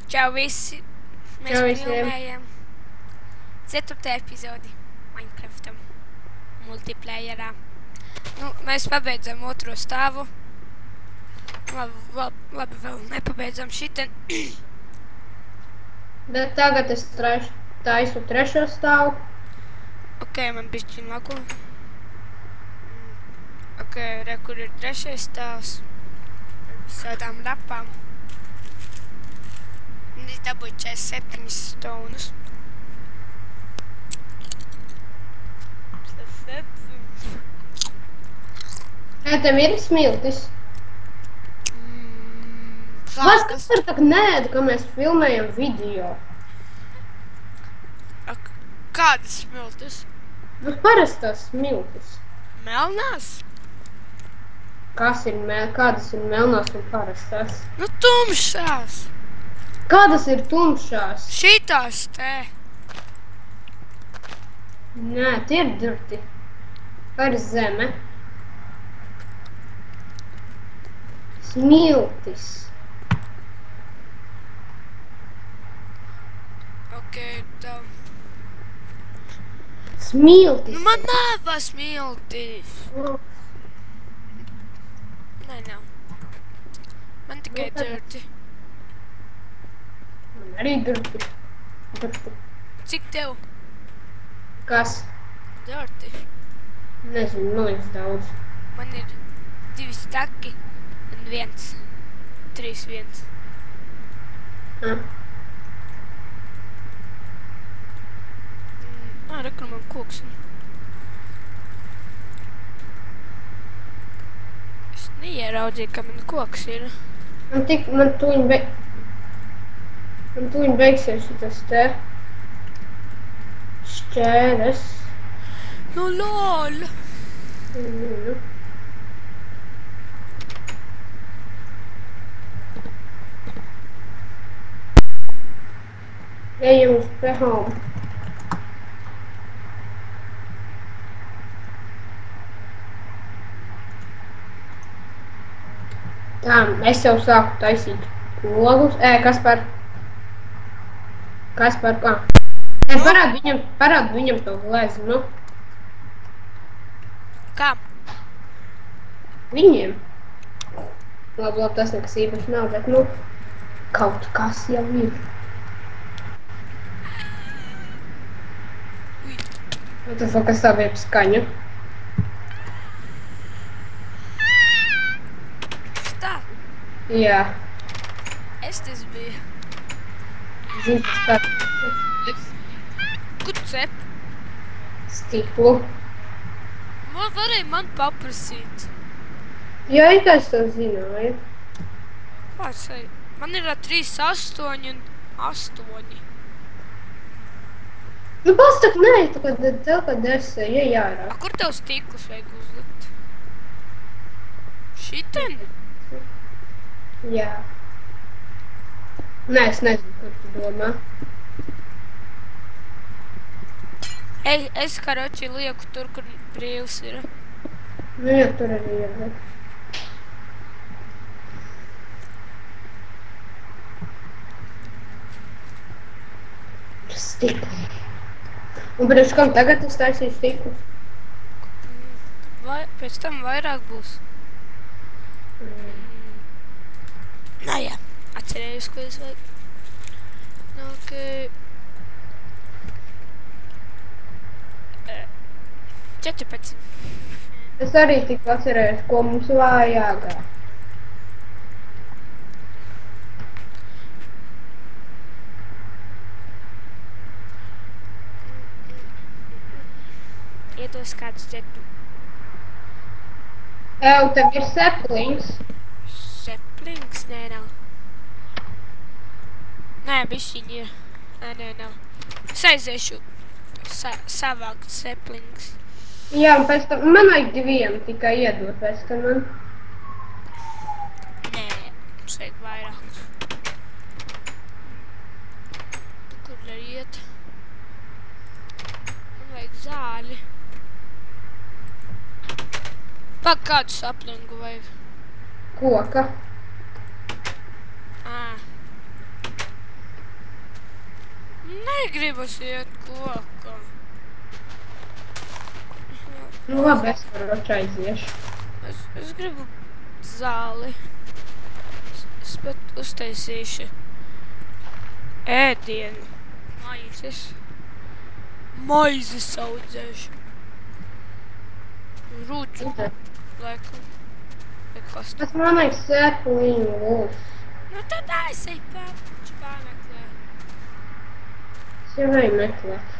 Čau visi! Mēs Čau visiem. filmējam 4. epizodi Minecraftam multiplayerā. Nu, mēs pabeidzam otro stāvu. Labi vēl nepabeidzam šiten. Bet tagad es taisu trešo stāvu. Ok, man bišķiņ lagu. Ok, re, kur ir trešais stāvs. Ar visādām lapām. Un es dabūju 47 stonus. 47. Tev ir smiltis. Kas par tak nēd, ka mēs filmējam video? Kādas smiltis? Nu, parastās smiltis. Melnās? Kādas ir melnās un parastās? Nu, tumšās. Kādas ir tumšās? Šitās te. Nē, tie ir dirti. Par zeme. Smiltis. Ok, tā. Smiltis. Nu, man nav smiltis. Nē, nav. Man tikai dirti. Man arī dirti. Cik tev? Kas? Dirti. Nezinu, man liekas daudz. Man ir 2 staki un 1. 3, 1. Rekur man koks. Es neieraudzīju, ka man koks ir. Man tuņi beigsies šitas te šķēres. Nu, lol! Ejam uz pehom. Tā, es jau sāku taisīt logus. Kaspar, kā? Parād viņam to gleznu. Kam? Viņiem. Labi, tas nekas īpaši nav, bet, nu, kaut kas jau ir. Tas vēl kas tā bija skaņa. Tā? Jā. Es tas biju. Zini, tas tā. Kur cep? Stiklu. Varēja man paprasīt. Jā, kā es to zināju. Pārsai. Man ir 3, 8 un 8. Nu, pastak, nē, tev, kad es jārā. Kur tev stiklus vajag uzlikt? Šiten? Jā. Nē, es nezinu, kur tu domā. Es, karoči, lieku tur, kur brīvs ir. Nu, jā, tur arī ir. Stikli. Un priekš kam tagad es taisīju stiklus? Pēc tam vairāk būs. Nā, jā. Atcerējos, ko es vajag. Ok. Četrpēc. Es arī tik atcerējos, ko mums vajag. Iedos kādus cetu. Tev ir seplings. Seplings? Nē, nav. Nē, bišķiņ ir. Nē, nav. Es aiziešu savākt seplings. Jā, un pēc tam man vajag 2 tikai iedot pēc tam man. Nē, mums vajag vairāk. Kur var iet? Man vajag zāli. Pak, kādu saplingu vajag? Koka. negribas iet kokā. Nu labi, es varu aiziešu. Es gribu zāli. Es pat uztaisīšu ēdienu. Maizes audzēšu. Rūdzu, laikam. Kas? Bet man vajag sēkliņu lūs. Nu tad aizej pārmeklē. Es jau vajag meklēt.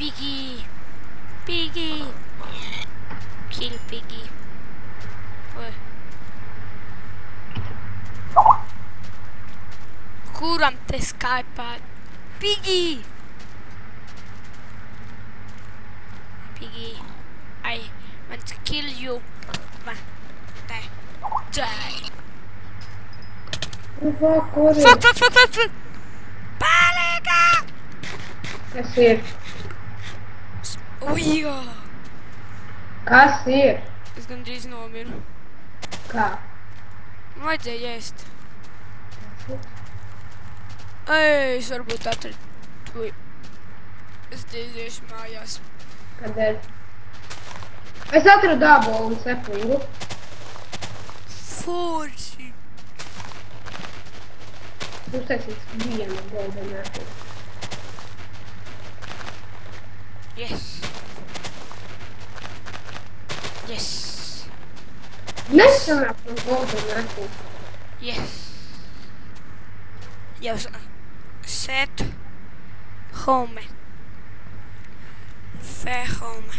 Piggy! Piggy! Kill Piggy. Oi. Kuram te Skype'ā? Piggy! Piggy, I want to kill you. Die. Kur ir? Fuck! Palīgā! Kas ir? Ujjā! Kas ir? Es gandrīz nomiru. Kā? Vajadzēja ēst. Ei, es varbūt atradu. Es dēļiešu mājās. Kādēļ? Es atradu ābolu un seplingu. Forši! Uztaisīts vienu golden apple. Yes! Yes! Nesanāk man golden apple. Yes! Jau set home. Fair home.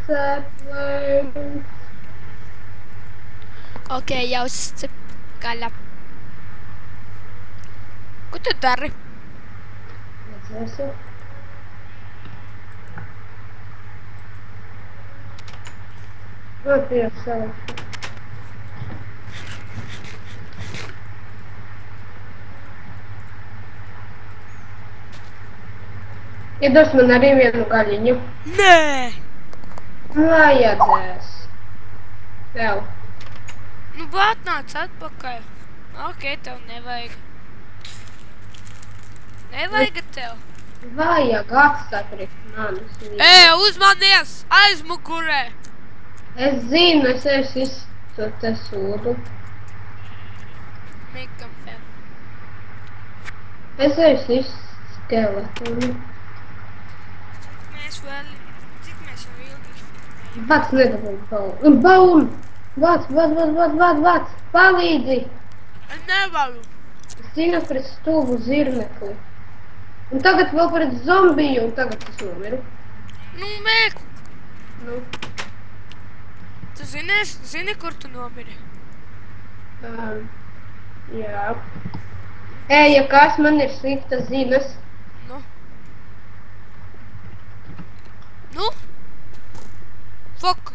Sepling. Ok, jau gaļa. Ko tu dari? Redzēsi? Man pieeja savu. Iedos man arī vienu gaļiņu. Nē! Vajadzēs. Tev. Nu, atnāc atpakaļ. Ok, tev nevajag. Nevajag tev. Vajag atstāt manis. Uzmanies! Aizmugurē! Es zinu, es esmu izstot te sodu. Make fair. Es esmu skeletonu. Cik mēs jau ilgi? Vats nedabūju baunu. Baunu! Vats! Palīdzi! Es nevaru. Es cīnos pret stulbu zirnekli. Un tagad vēl pret zombiju, un tagad es nomiru. Nu, mēk! Nu, Tu zini, kur tu nomiri? jā. Ja kas man ir sliktas zinas? Nu? Fuck!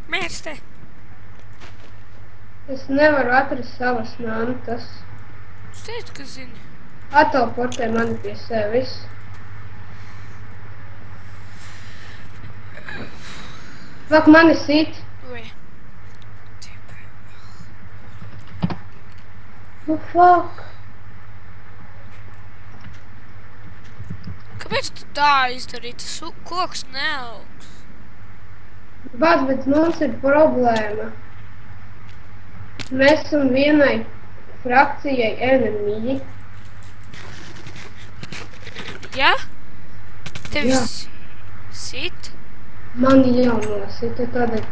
Mērste! Es nevaru atrast savas mantas. Tu teici, ka zini. Ateleportē mani pie sevis. Fuck, mani sit. Ui. Nu, fuck. Kāpēc tu tā izdarīji? Tas koks neaugs. Bāc, bet mums ir problēma. Mēs esam vienai frakcijai enemiļi. Ja? Tevi Jā. sit? Mani jau nosita tādēļ.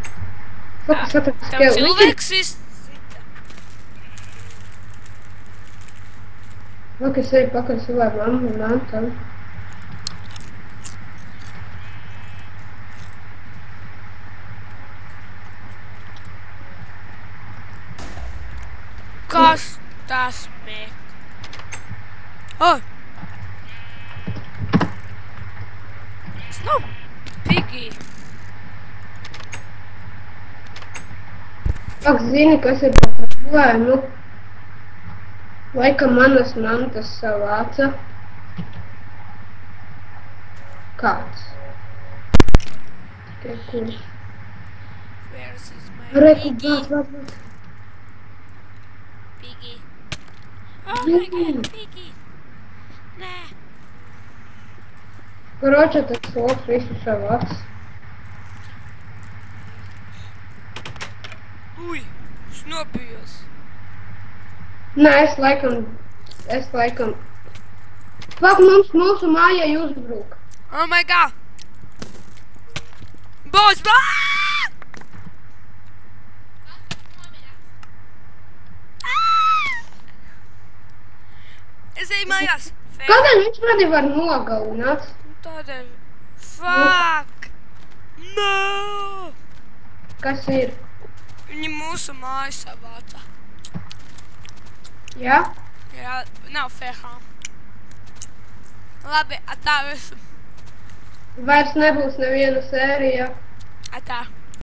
Fuck, es atradu Tev skeleti. cilvēks izsita. Fuck, es eju pakaļ savai mammu un mantam. Kas tas mēk? Oh! Tas nav Piggy. Ak, zini, kas ir par problēmu? Laikam manas mantas savāca. Kāds? Tikai kurš? Where is my Reku, Piggy? bāc. Piggy. Oh my god, Piki! Nē! Koroča, tas loks visu savāc. Ui! Es nopījos! Nē, es laikam. Pak, mūsu mājai uzbruk. Oh my god! Boss! Es eju mājās! Kādēļ viņš mani var nogalināt? Tādēļ... Fuck! No! Kas ir? Viņi mūsu māju savāca. Jā? Jā, nav fair. Labi, atā visu. Vairs nebūs neviena sērija. Atā.